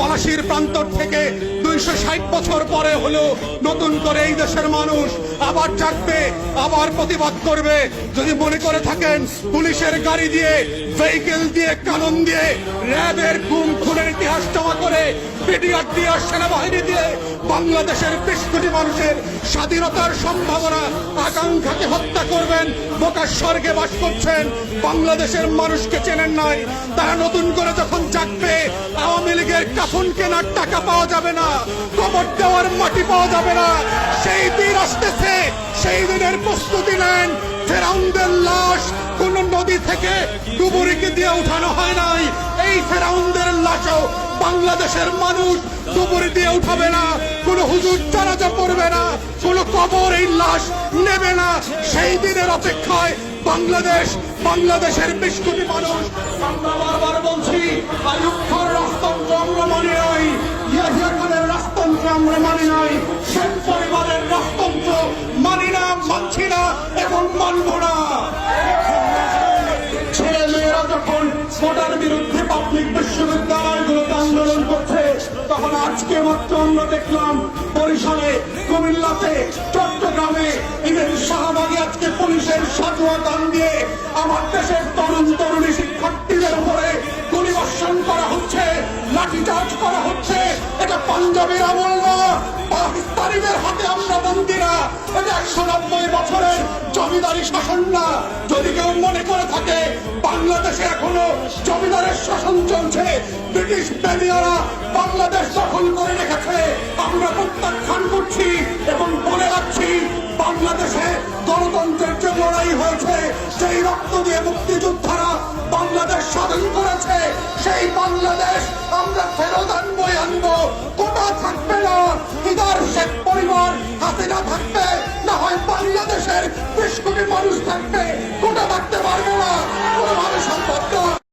পলাশির প্রান্তর থেকে 260 বছর পরে হলো নতুন করে এই দেশের মানুষ আবার জাগবে, আবার প্রতিবাদ করবে। যদি মনে করে থাকেন পুলিশের গাড়ি দিয়ে, ভেহিকেল দিয়ে, কানুন দিয়ে, র্যাবের গুম খুনের ইতিহাস জমা করে, বিডিআর দিয়ে, সেনাবাহিনী দিয়ে বাংলাদেশের 20 কোটি মানুষের স্বাধীনতার সম্ভাবনা আকাঙ্ক্ষাকে হত্যা করবেন, বোকার স্বর্গে বাস করছেন, বাংলাদেশের মানুষকে চেনেন নাই। তারা নতুন করে যখন জাগবে, আওয়ামী লীগের কাফন কেনার টাকা পাওয়া যাবে না, কবর দেওয়ার মাটি পাওয়া যাবে না। সেই দিন আসতেছে, সেই দিনের প্রস্তুতি নেন। ফেরাউনদের লাশ কোন নদী থেকে ডুবুরিকে দিয়ে উঠানো হয় নাই। এই ফেরাউনদের লাশও বাংলাদেশের মানুষ ডুবুরি দিয়ে উঠাবে না, কোন হুজুর জানাজা পড়বে না, কোন কবর এই লাশ নেবে না। সেই দিনের অপেক্ষায় বাংলাদেশের 20 কোটি মানুষ। আমরা বারবার বলছি, আইয়ুব খানের রাজতন্ত্র আমরা মানি নাই, ইয়াহিয়া খানের রাজতন্ত্র আমরা মানি নাই, শেখ পরিবারের রাজতন্ত্র মানি না, মানছি না এবং মানব না। ছেলে মেয়েরা যখন কোটার বিরুদ্ধে পাবলিক বিশ্ববিদ্যালয়গুলোতে আন্দোলন করছে, তখন আজকে মাত্র আমরা দেখলাম বরিশালে, কুমিল্লাতে, চট্টগ্রামে ইভেন শাহবাগে আজকে পুলিশের সাজোয়া গান দিয়ে আমার দেশের তরুণ তরুণী শিক্ষার্থীদের উপরে গুলিবর্ষণ করা হচ্ছে, লাঠিচার্জ করা হচ্ছে। এটা পাঞ্জাবের আমল না, পাকিস্তানিদের হাতে আমরা বন্দী না, এটা 190 বছরের জমিদারি শাসন না। যদি কেউ মনে করে থাকে বাংলাদেশে এখনো জমিদারের শাসন চলছে, ব্রিটিশ বেনিয়ারা বাংলাদেশ দখল করে রেখেছে, আমরা প্রত্যাখ্যান করছি এবং বলে রাখছি, বাংলাদেশে গণতন্ত্রের যে লড়াই হয়েছে, সেই রক্ত দিয়ে মুক্তিযোদ্ধারা বাংলাদেশ স্বাধীন করেছে, সেই বাংলাদেশ আমরা ফেরত আনবো। কোটা থাকবে না, ইদার শেখ পরিবার হাসিনা থাকবে, না হয় বাংলাদেশের 20 কোটি মানুষ থাকবে।